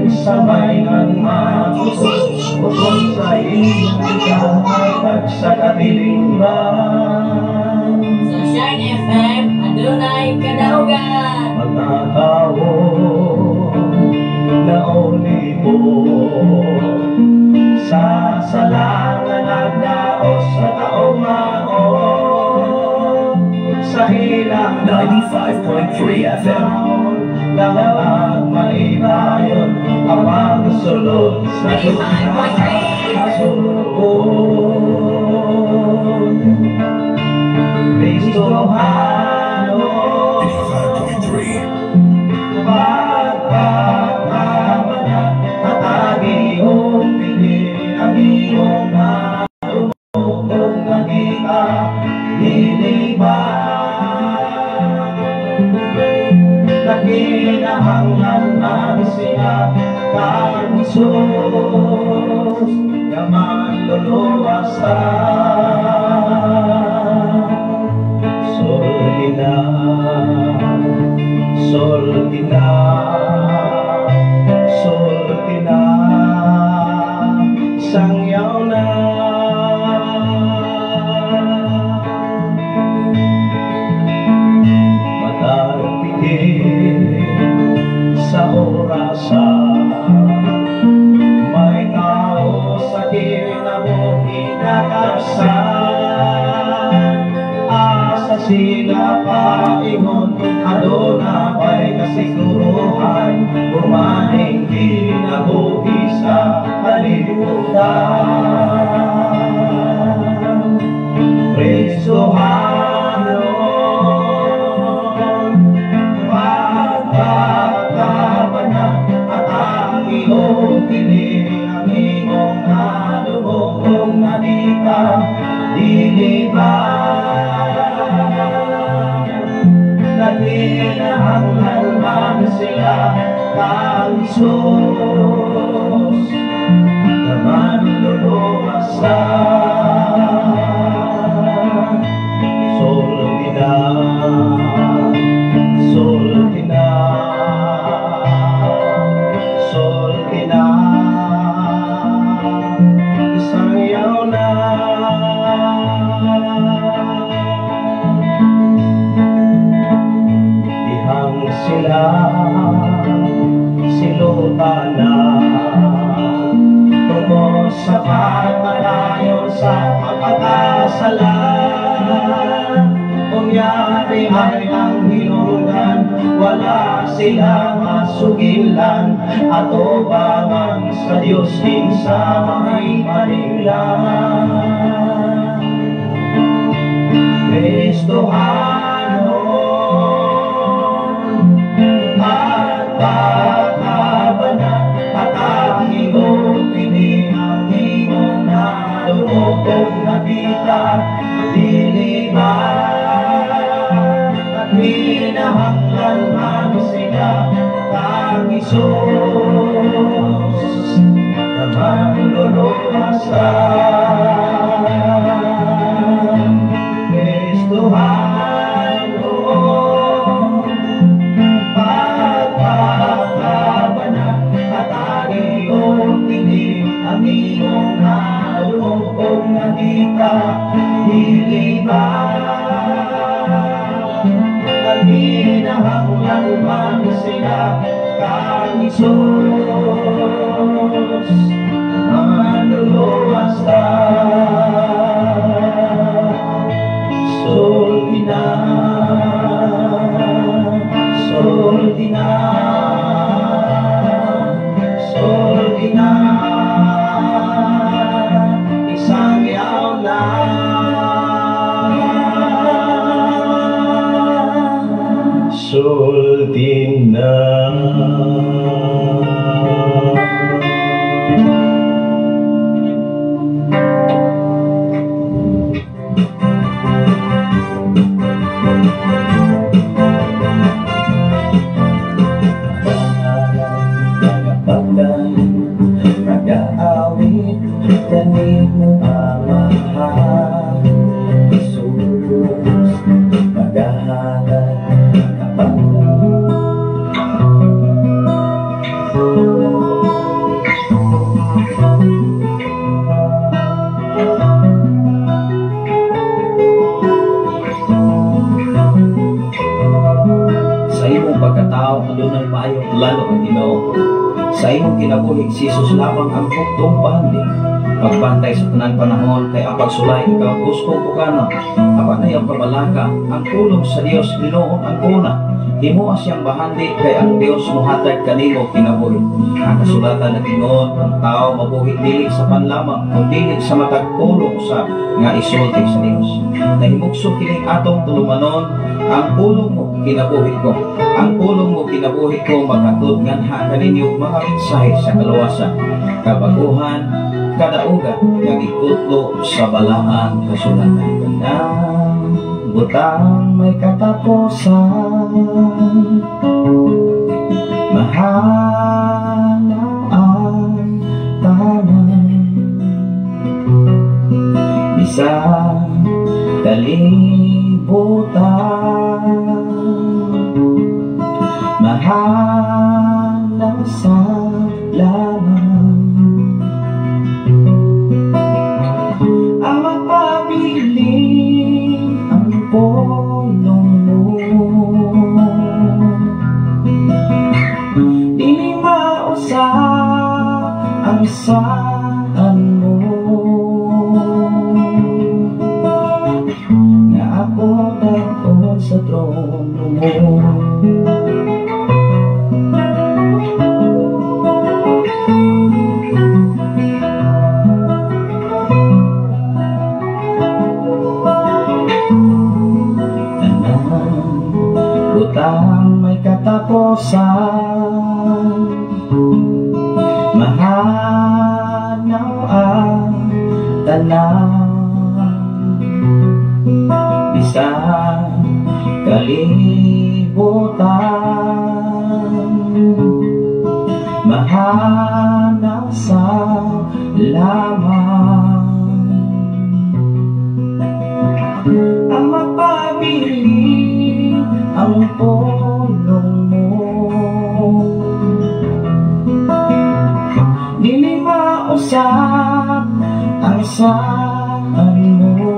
Sabay ng magpupon sa iyong at sa kabiling ba. Sa Shine FM, adunay kadaugan. Magkatawo na ulipo sa salangan nagdaos sa taong maon. Sa hilang 95.3 FM Langawag maibayon ang pagsulod sa kasulod. Kristohano 95.3 pagpapakabanat at agiyong pili ang iyong marunong nakita nilibang. Nakinahanglan siya kang Isus na manluluwasan. Soldina, soldina, soldina, sangyaw na. Sa orasan may tao sa kinabuhi nakapsan. Asa sila paingon aduna pa'y kasiguruhan bumaning kinabuhi sa kalibutan. Kristohano ang iyong nalubong nakita dilibang. Nakinahanglan sila kang Isus na manluluwasan. Soldina, soldina, soldina, isang yaw na. Dihang sila silutana tungo sa pagmalayo sa pagkakasalan. Kunyari ay ang hilungan, wala silang masugilan, at ubangan sa Diyos din sa may paninglan. Kristohano at pagkabanat at ang iyong piling ang iyong nalulog nakita dilibang. Hinahanglan man sila kang Isus na manluluwasan. Kristohano pagpapakabanat at ang iyong piling ang iyong nalulog nakita dilibang. Hinahanglan man sila kang Isus na manluluwasan. Soldina, soldina, soldina, isang yaw na. Soldina. Nag-aawit kanin ang mahal Isus maghahalan kapag Sa imong kinabuhi, si Jesus labang ang puktong pahanding. Pagbantay sa tanang panahon, kay ang pagsulay ikaw gusto ko kana. Apanay ang pabalaka, ang tulong sa Dios Ginoon ang una. Himo siyang bahandi kay ang Dios mohatag kanimo kinabuhi. Ang kasulatan na tinuod, ang tao mabuhi dili sa panlamang o dili sa matagpulong sa nga isulti sa Dios. Nahimugso kining atong tulumanon, ang pulong mo kinabuhi ko. Ang pulong mo kinabuhi ko maghatod nganha kaninyo mga mensahe sa kaluwasan, kabaguhan, kadaugan yang ikutlo sa balaang kasulatan. Kanang butang may katapusan, mahana ang tanan, bisang kalibutan, mahana sa laman. Ang magpabiling ang pulong mo, di mausap ang saan mo, nga ako daon sa trono mo. Butang may katapusan, mahanaw ang tanan, bisang kalibutan, mahanaw sa lamang. Ang magpabiling ang pulong mo, dili mausap ang saan mo,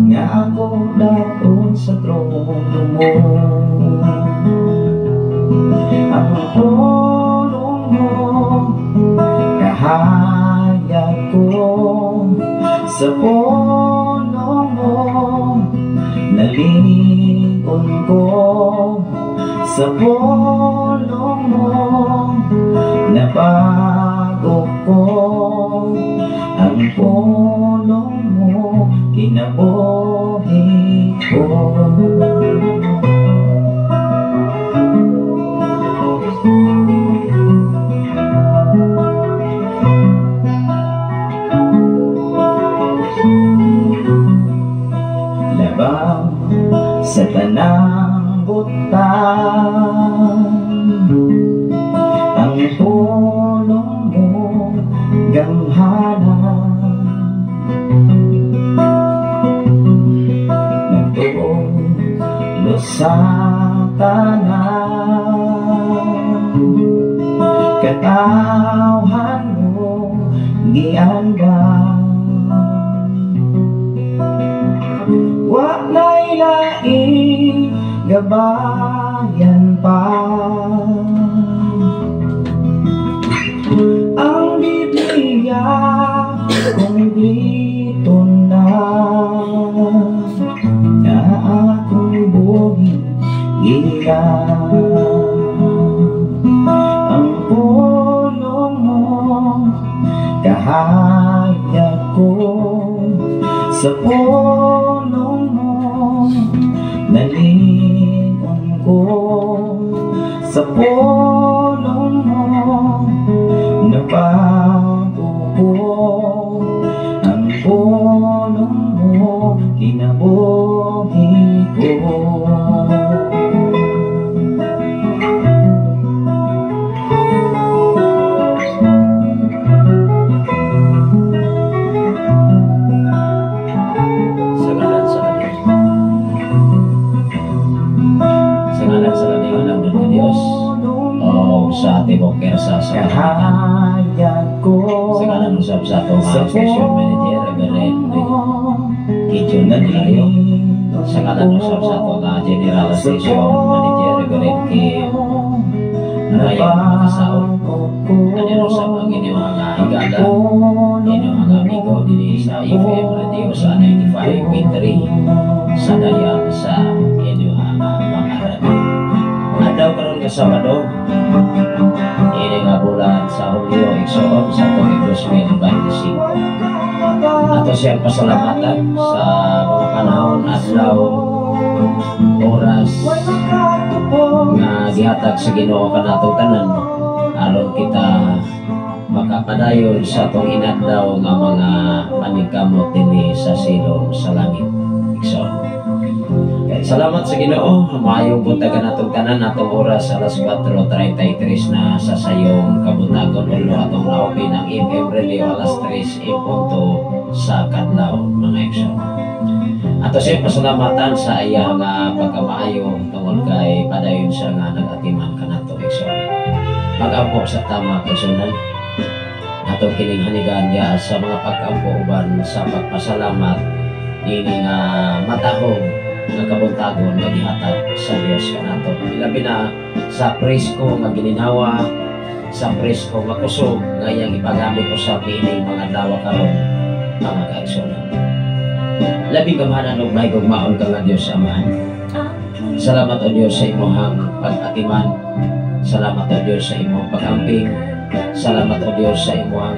nga ako daon sa trono mo. Ang pulong mo kahayag ko, sa pulong mo nalingon ko, sa pulong mo nabago ko. Ang pulong mo kinabuhi ko. Labang sa tanang butang, ang pulong mo gamhanan, nagtulo sa tanan, katawhan mo giandang. Wa na'y laing gabayan pa ang Biblia kumplito na, na akong buhi iyan. Ang pulong mo kahayag ko, sa pulong mo nalingon ko, sa pulong mo nabago ko. Ang pulong mo kinabuhi ko. Sa ating bukir sa kahayag ko, sa kanan usap sa itong station manager Reverend Kitchen Danilayo, sa kanan usap sa itong general station manager Reverend Kim raya makasaon. Kanino sa mga inyong mga higala, inyong mga amigo din sa FM Radio sa 95.3 sa dayang sa inyong mga radio. Adaw karon nga Sabado, ini nga bulan sa Hulyo, Igsoon sa tuig 2025. Ato siyang pasalamatan sa mga panahon, adlaw, oras nga gihatag sa Ginoo kanatong tanan aron kita makapadayon sa atong inadlaw nga mga paningkamot dinhi sa silong sa langit. Igsoon. Salamat sa Ginoo, maayong buntagan atong tanan atong oras alas 4:33 na sa sayong kabuntagon ulo atong naopin ang FM Radio alas 3 punto sa kadlaw mga igsoon. Ato siya pasalamatan sa iya nga pagkamaayo tungod kay padayon siya nga nagatiman kanato igsoon. Pag-ampo sa tama igsoonan atong kining hanigan ya sa mga pag-ampo uban sa pagpasalamat ini nga matahong nga kabuntagon nga gihatag sa Dios kanato. Ilabi na sa presko nga gininawa, sa presko nga kusog nga iyang ipagamit ko sa pining mga dawa karon mga kaigsunan. Labing kamahanan og mahigog maon ka nga Dios Amahan. Salamat o Dios sa imong pag-atiman. Salamat o Dios sa imong pag-amping. Salamat o Dios sa imong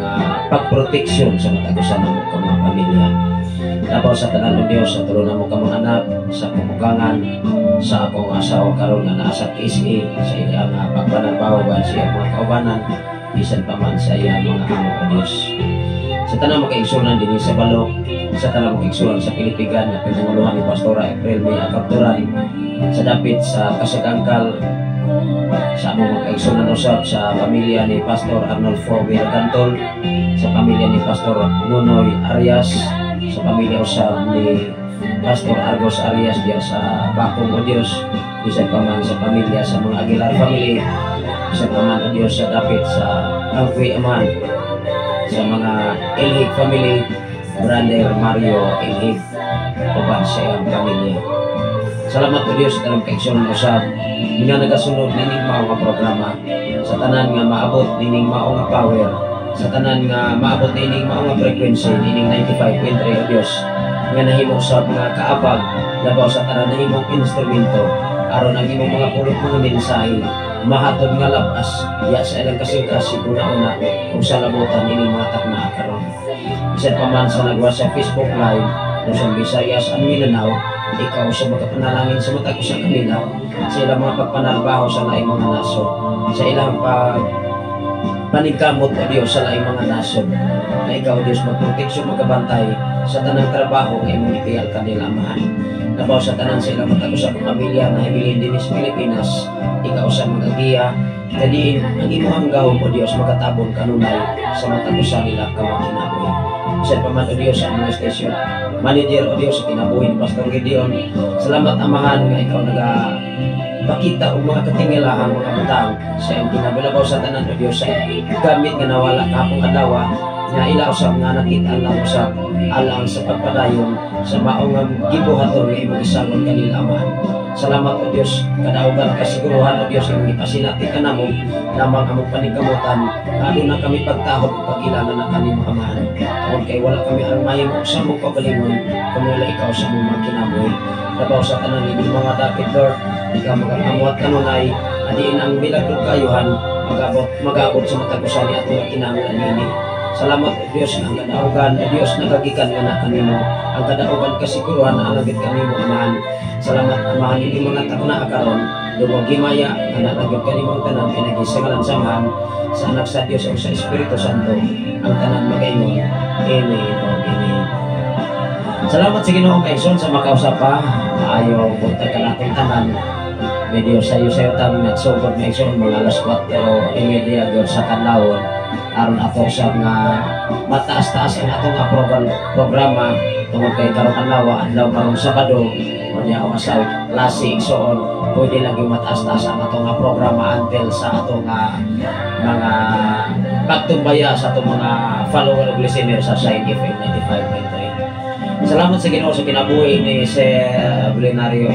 pagproteksyon sa matagusan mo ka mga pamilya. Labaw sa tanan o Dios sa tulo na mo ka mga anak, sa pumukangan, sa akong asawa karon nga naa sa PSA, sa iyang pagpanarbaho sa iyang mga kaubanan, bisan pa man sa iyang mga amo o Dios. Sa tanang makaigsunan din sa Balok, sa tanang makaigsunan sa Pilipigan na pinanguluhan ni Pastora April May Akapturan, sa dapit sa Kasagangkal, sa among makaigsunan usab sa pamilya ni Pastor Arnolfo Miragantol, sa pamilya ni Pastor Nunoy Arias, sa pamilya usab ni Pastor Argos Arias diya sa Bakong o Dios, bisan pa man sa pamilya sa mga Aguilar family, bisan pa man o Dios sa dapit sa Angkwi Aman, sa mga Ilhig family, Brother Mario Ilhig, uban sa iyang pamilya. Salamat po Diyos sa tanang kaigsunan usab nga nagasunod nining mao nga programa, sa tanan nga maabot nining mao nga power, sa tanan nga maabot nining mao nga frequency nining 95.3 o Diyos nga nahimo usab nga kaapag labaw sa tanan nahimong instrumento aron ang imong mga pulot mga mensahe mahatod nga labas ya sa ilang kasingkas siguna-una kung sa labutan ining mga takna karon. Bisan pa man sa nagwa sa Facebook Live Luzon, Visayas ang Mindanao, ikaw sa magkapanalangin sa mata ko sa kanila sa ilang mga pagpanarbaho sa laing mga nasod, sa ilang paningkamot o Diyos sa laing mga nasod, na ikaw Diyos magproteksyon magkabantay sa tanang trabaho ng imong ipiyal kanila Amahan. Labaw sa tanan sa ilang mata ko sa pamilya na hibilin din sa Pilipinas, ikaw sa magagiya, kadiin ang imong gawon o Diyos magatabon kanunay sa mata ko sa nila kamakinaboy. Sa paman o Diyos sa mga station, manager o Diyos sa kinabuhi ni Pastor Gideon, salamat Amahan nga ikaw pakita og mga katingilahan mga butang sa iyong kinabilabaw sa tanan o Diyos sa gamit nga nawala kapong adawa nga ila usab nga nakita lang usab alang sa pagpadayon sa maong gibuhaton nga imong isagon kanila Amahan. Salamat o Diyos kadaugan kasiguruhan o Diyos imong ipasinati kanamo lamang among paningkamutan lalo na kami pagtahod ug pagkailangan na kanimo Amahan. Tungod kay wala kami aron mahimo sa mong pagalingon kung wala ikaw sa mong mga kinabuhi. Labaw sa tanan ni mga dapit Lord, ikaw magapamuhat kanunay adiin ang milagro kayuhan magabot sa matagusan ni atong kinahanglan ini. Salamat o Diyos ang kadaugan o Diyos nagagikan nga na kanimo ang kadaugan kasiguruhan na alagit kanimo Amahan. Salamat Amahan ini mga takna karon lubog himaya nga nalagit kanimo ang tanan pinagisangalan samahan sa anak sa Diyos o sa Espiritu Santo ang tanan magaingon. Amen o amen. Salamat sa Ginoo kaigsoon sa makausap pa maayo punta ka natin tanan medyo sayo tam at sugod na igsoon mga alas 4:30 gud sa kanlawon aron ato sa nga mataas-taas ang ato nga programa tungod kay karong adlaw karong Sabado unya o sa klase igsoon pwede lang yung mataas-taas ang ato nga programa until sa ato nga mga pagtumbaya sa ato mga follower ug listener sa Shine FM 95.3. Salamat sa Ginoo sa kinabuhi ni Sir Blenario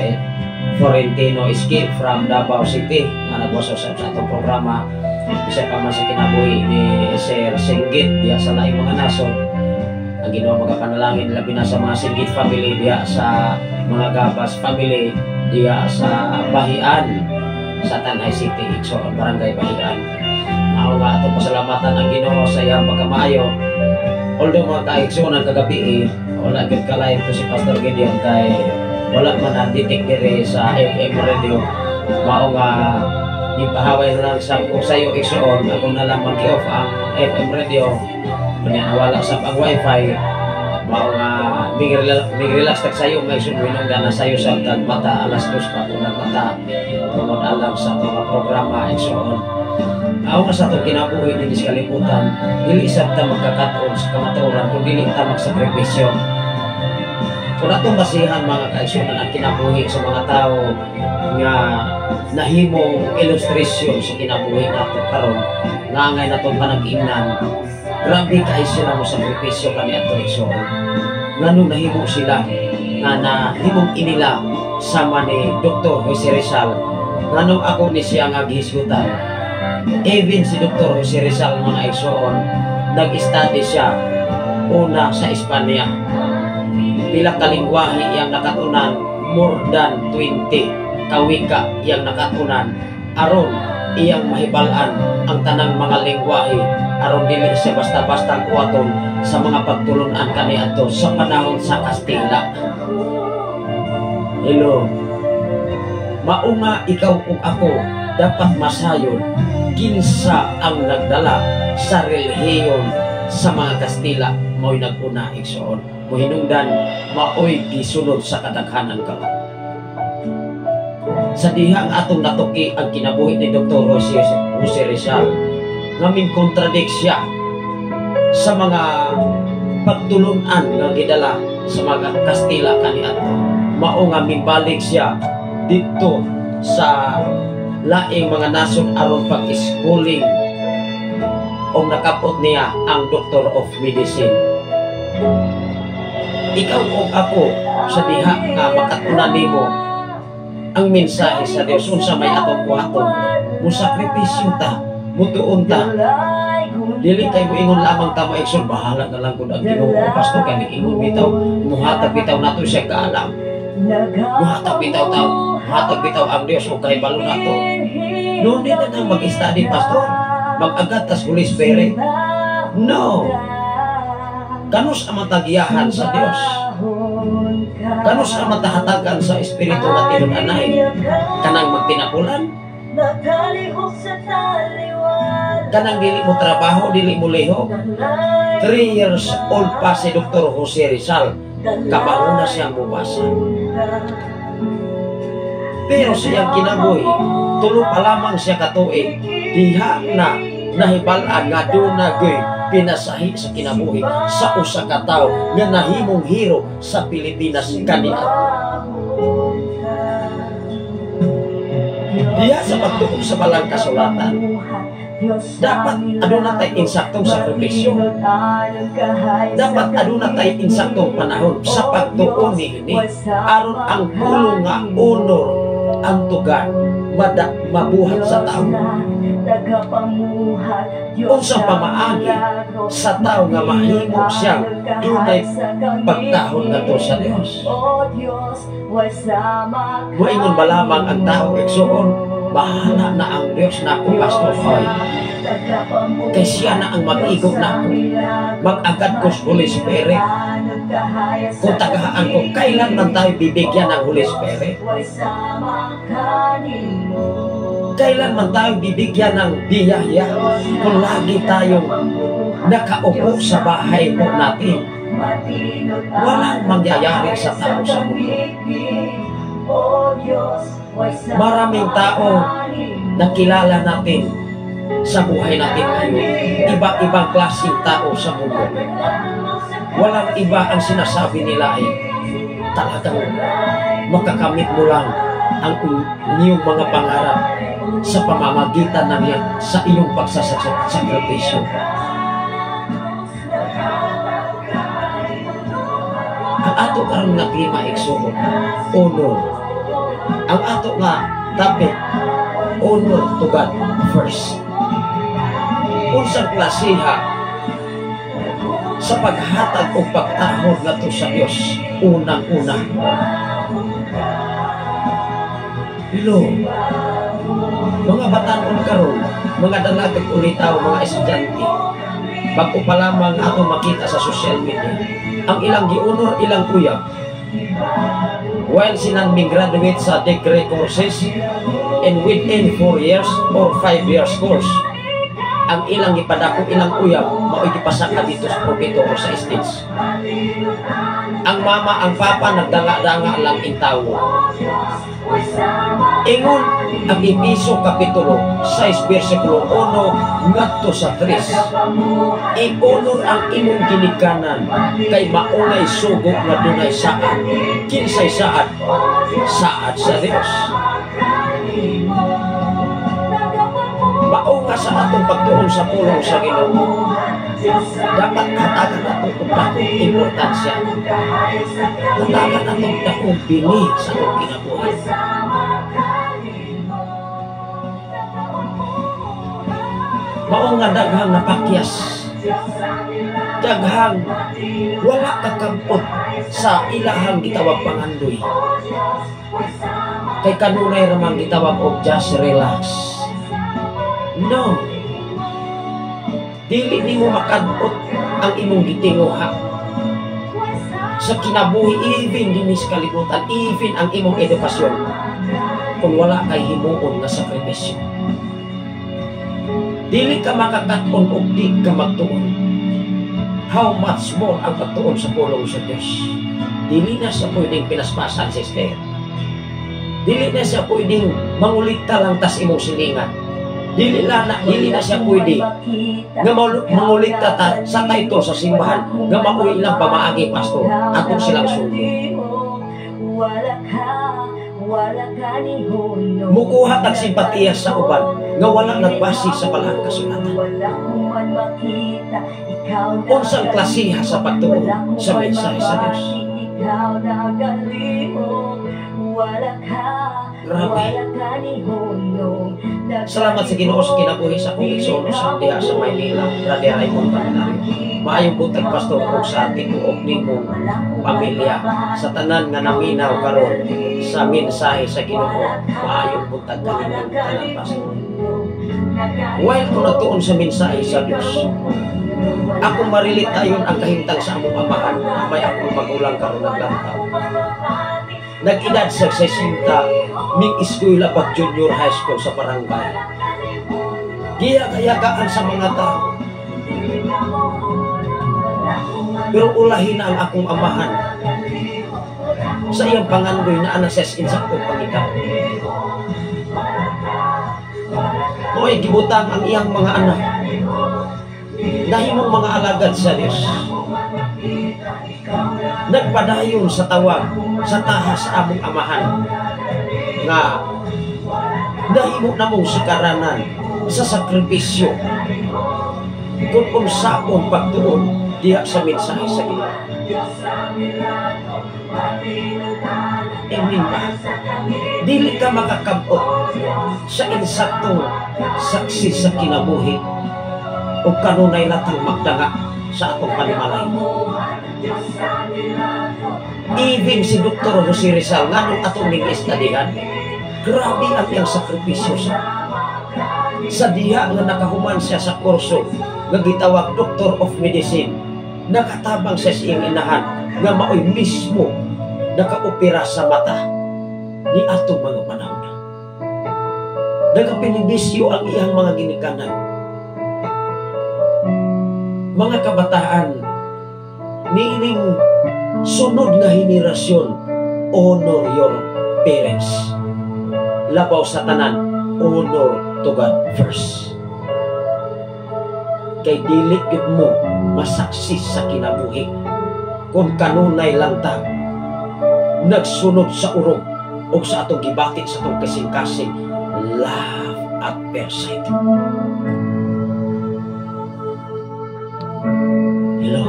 Florentino Escape from Davao City na nagwasosap sa atong programa. Isa pa man sa kinabuhi ni Sir Singgit diya sa laing mga nasod. Ang Ginoo magapanalangin labi na sa mga Singgit family diya sa mga Gabas family diya sa Bahian sa Tanay City, Igsoon, Barangay Bahian. Ako nga atong pasalamatan ang Ginoo sa iyang pagkamaayo. Although mga kaigsunan kagabi wala gid kalayo to si Pastor Gideon kay wala man na-detect dire sa FM radio. Mao nga ipahaway na lang sa kung sayo igsoon ako na lang mag-off ang FM radio. Kanya nawala sa ang wifi. Mao nga mig-relax tag sayo may sunwinon na sayo sa mata alas 2 pa kung mata. Tungod alam sa mga programa igsoon. Ako nga sa itong kinabuhi din sa kalimutan, dili isang ta magkakataon sa kamaturan kung dili ta magsakripisyo. Kung itong basihan mga kaigsunan ang kinabuhi sa mga tao nga nahimong ilustrasyon sa kinabuhi nato karon nga ngay natong panag-ingnan, grabe kayo sila mo sakripisyo kani ato igsoon. Nganong nahimo sila nga nahimong inila sama ni Dr. Jose Rizal, nganong ako ni siya nga gihisgutan. Even si Dr. Jose Rizal mga igsoon, nag-study siya una sa Espanya. Pila kalingwahi iyang nakatunan, more than 20 kawika iyang nakatunan. Aron iyang mahibalan ang tanang mga lingwahi, aron dili siya basta-basta kuwaton sa mga pagtulunan kaniadto sa panahon sa Kastila. Hello. Maunga ikaw ug ako dapat masayon kinsa ang nagdala sa relihiyon sa mga Kastila mao'y naguna igsoon. Muhinungdan mao'y gisunod sa kadaghanan kalat. Sa dihang atong natuki ang kinabuhi ni Dr. Jose Rizal, ngaming kontradikt siya sa mga pagtulunan nga gidala sa mga Kastila kaniadto. Mao nga mibalik siya dito sa laing mga nasod aron pag-schooling o nakapot niya ang Doctor of Medicine. Ikaw o ako sa diha nga makatunan nimo ang mensahe sa Dios unsa may atong buhaton, musakripisyo ta, mutuon ta. Dili kay mo ingon lamang ta maigsoon, bahala na lang kun ang Ginoo pastor kay ingon bitaw, muhatag bitaw nato siya kaalam. Muhatag bitaw ang Dios o kay balo nato. No need na mag-study pastor, mag-agad tas Holy Spirit. No. Kanus ang matagiyahan sa Dios. Kanus ang matahatagan sa Espiritu na tinunanay. Kanang magtinapulan. Kanang dili mo trabaho, dili mo lihok. 3 years old pa si Dr. Jose Rizal. Kabauna siyang mubasa. Pero siyang kinabuhi, tulo pa lamang siya katuig, diha na nahibalaan nga doon na goy pinasahi sa kinabuhi sa usa ka tawo nga nahimong hero sa Pilipinas kaniadto. Diha sa pagtuon sa balang kasulatan, dapat aduna tay insaktong sakripisyo. Dapat aduna tay insaktong panahon sa pagtuon niini aron ang pulong nga honor ang tugan mabuhat sa tao. Unsa pamaagi sa tao nga mahimo siyang dunay pagtahon ngadto sa Dios. Moingon ba lamang ang tao igsoon, bahala na ang Dios na ako pastor Hoy. Kay siya na ang mag-igog na ako. Mag-agad ko sa Holy Spirit. Kung tagahaan ko, kailan man tayo bibigyan ng Holy Spirit? Kailan man tayo bibigyan ng biyaya kung lagi tayong nakaupo sa bahay po natin? Walang mangyayari sa tao sa mundo. Maraming tao na kilala natin sa buhay natin ngayon. Iba-ibang klaseng tao sa mundo. Walang iba ang sinasabi nila ay talagang makakamit mo lang ang iyong mga pangarap sa pamamagitan ng sa iyong pagsasakripisyo. Ang ato karong nga klima igsoon, honor. ang ato nga topic, honor to God first. Unsang klasiha sa paghatag o pagtahod nato sa Dios, unang-una. Hello, mga batanon karon, mga dalagag ulitaw, mga estudyante, bago pa lamang ato makita sa social media, ang ilang giunor, ilang uyab. While sinanming graduate sa degree courses and within 4 years or 5 years course, ang ilang ipadako, ilang uyab, mao'y gipasaka dito sa propito o sa stage. Ang mama, ang papa, nagdanga-danga lang intawo. Ingon ang Episo Kapitulo 6, versikulo 1 ngadto sa 3. I-honor ang imong ginikanan kay maunay sugo nga dunay saad. Kinsay saad? Saad sa Dios. Mao nga sa atong pagtuon sa pulong sa Ginoo, dapat hatagan atong dakong importansya. Hatagan atong dakong bini sa atong kinabuhi. Mao nga daghang napakyas, daghang wala kakampot sa ilahang gitawag pangandoy. Kay kanunay ramang gitawag og just relax. No. Dili nimo makadot ang imong gitinguha sa kinabuhi, even dinhi sa kalibutan, even ang imong edukasyon, kung wala kay himuon nga sakripisyo. Dili ka makakaton og di ka magtuon. How much more ang pagtuon sa pulong sa Diyos? Dili na siya pwedeng pinaspasan, sister. Dili na siya pwedeng mangulikta lang tas imong silingan. Dili na siya pwede nga mangulikta sa title sa simbahan nga mauwi lang pamaagi pastor atong silang sundo. Mukuha tag simpatiya sa uban nga wala nagbasi sa palang kasulatan. Unsang klasiha sa pagtuon sa mensahe sa Diyos. Grabe. Salamat sa Ginoo sa kinabuhi sa akong igsoon sa diha sa Maynila. Grabe ay mong pananari. Maayong buntag pastor o sa tinuog nimong pamilya sa tanan nga naminaw karon sa mensahe sa Ginoo. Maayong buntag kanilang tanan pastor. While kung natuon sa mensahe sa Dios, ako marilit ayon ang kahimtang sa among amahan na may akong magulang karon naglantaw. Nag-edad sa 60, ming eskwela pag junior high school sa barangay. Giya-kayagaan sa mga tao. Pero ulahin na ang akong amahan sa iyang pangandoy na anases insaktong pangitaw. Noy gibutang ang iyang mga anak. Nahimong mga alagad sa Diyos. Nagpadayon sa tawag sa tahas among amahan nga nahimo na mong sikaranan sa sakripisyo kung unsapon pagtuon diha sa mensahe sa Ginoo. Amen ba? Dili ka makakabot sa insaktong saksi sa kinabuhi o kanunay latang magdanga sa atong panimalay. Even si Dr. Jose Rizal nga nung atong ning-estadihan, grabe ang iyang sakripisyo sa diha nga nakahuman siya sa kurso nga gitawag Doctor of Medicine. Nakatabang siya sa iyang inahan nga maoy mismo nakaopera sa mata ni atong mga panahon. Nagapinibisyo ang iyang mga ginikanan. Mga kabataan, niining sunod na henerasyon, honor your parents. Labaw sa tanan, honor to God first. Kay dili gid mo masaksi sa kinabuhi kung kanunay lang ta nagsunod sa urong o sa atong gibatik sa atong kasing-kasing love at first sight. Hello.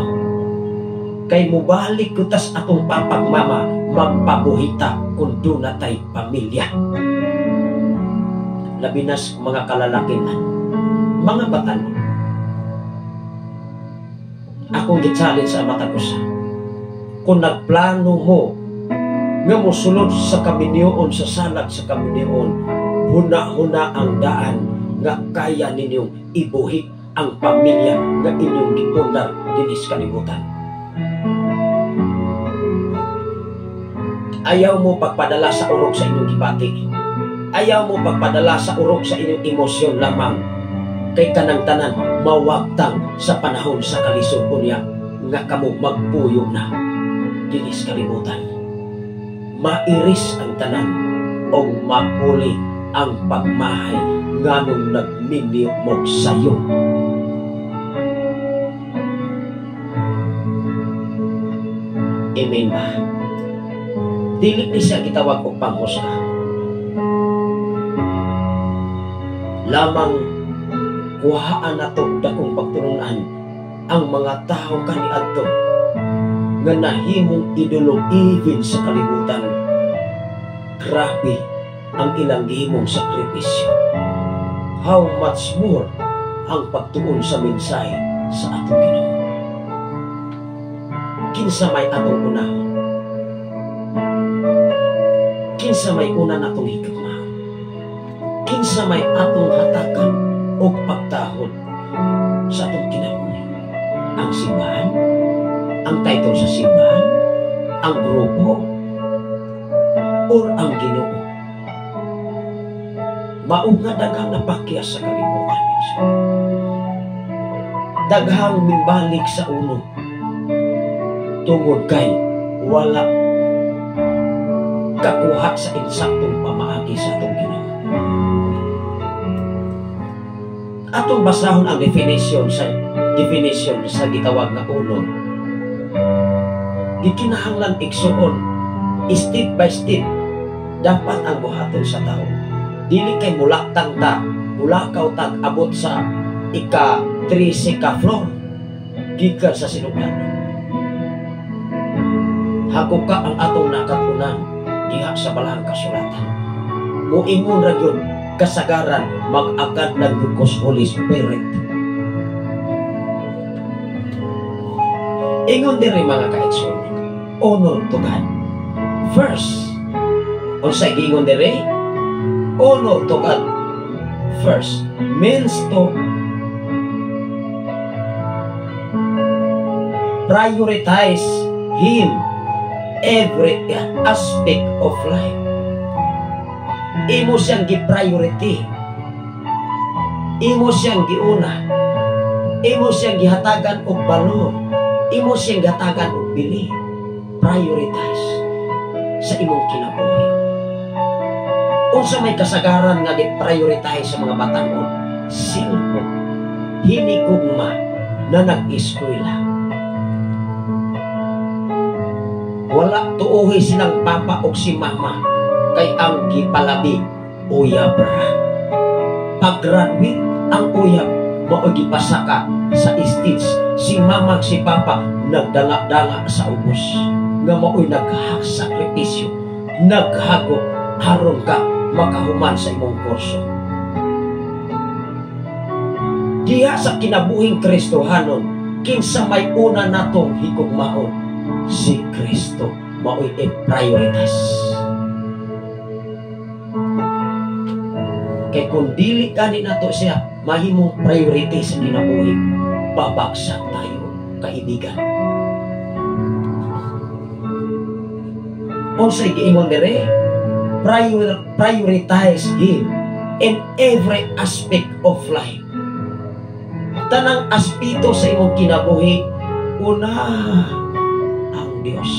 Kay mubalik ko tas atong papag mama magpabuhita kung doon na tayo pamilya. Labinas mga kalalakihan, mga batanon. Akong gi-challenge sa mata ko sa, kung nagplano mo nga mosulod sa kaminyoon, sa salag sa kaminyoon, huna-huna ang daan nga kaya ninyong ibuhi ang pamilya nga inyong gipundar dinis kalibutan. Ayaw mo pagpadala sa urok sa inyong gibati. Ayaw mo pagpadala sa urok sa inyong emosyon lamang. Kay kanang tanan mawagtang sa panahon sa kalisod niya nga kamo magpuyo na dinis kalibutan. Mairis ang tanan o mapuli ang pagmahay nganong nagminimog sayo. Amen ba? Dili ni siya gitawag og panghusga. Lamang kuhaan nato dakong pagtulunan ang mga tao kaniadto nga nahimong idolo even sa kalibutan. Grabe ang ilang gihimong sakripisyo. How much more ang pagtuon sa mensahe sa atong Ginoo. Kinsa may atong unahon? Kinsa may una natong higugma? Kinsa may atong hatakan o pagtahod sa atong kinabuhi? Ang simbahan? Ang title sa simbahan? Ang grupo? O ang Ginoo? Maunga daghang napakyas sa kalibutan. Daghang mimbalik sa ulo tungod kay wala kakuha sa insaktong pamaagi sa atong Ginoo. Atong basahon ang definition sa gitawag na ulo. Gikinahanglan igsuon step by step dapat ang buhaton sa tao. Dili kay mulaktang ta, mulakaw tag abot sa ika-13 ka floor gikan sa sinugdan. Hako ka ang atong nakatunan diha sa balahang kasulatan. Muingon ra gyud kasagaran mag-agad ng Diyos Holy Spirit. Ingon diri mga kaigsoon, honor to God. First, unsay giingon diri? Honor to God first means to prioritize Him every aspect of life. Imo siyang gi-priority. Imo siyang giuna. Imo siyang gihatagan og valor. Imo siyang gihatagan og bili. Prioritize sa imong kinabuhi. Unsa may kasagaran nga gi-prioritize sa mga batanon? Cellphone. Hinigugma na nag-eskwela. Wala tuohi silang papa o si mama kay ang gipalabi uyab ra. Pag-graduate ang uyab mao gipasaka sa stage. Si mama si papa nagdala-dala sa ubos nga mao'y naghasakripisyo, naghago aron ka makahuman sa imong kurso. Diha sa kinabuhing Kristohanon, kinsa may una natong higugmaon? Si Kristo mao'y i-prioritize. Kay kung dili gani nato siya mahimong priority sa kinabuhi, babagsak tayo, kaibigan. Unsay giingon diri? Prioritize Him in every aspect of life. Tanang aspeto sa imong kinabuhi, una ang Dios.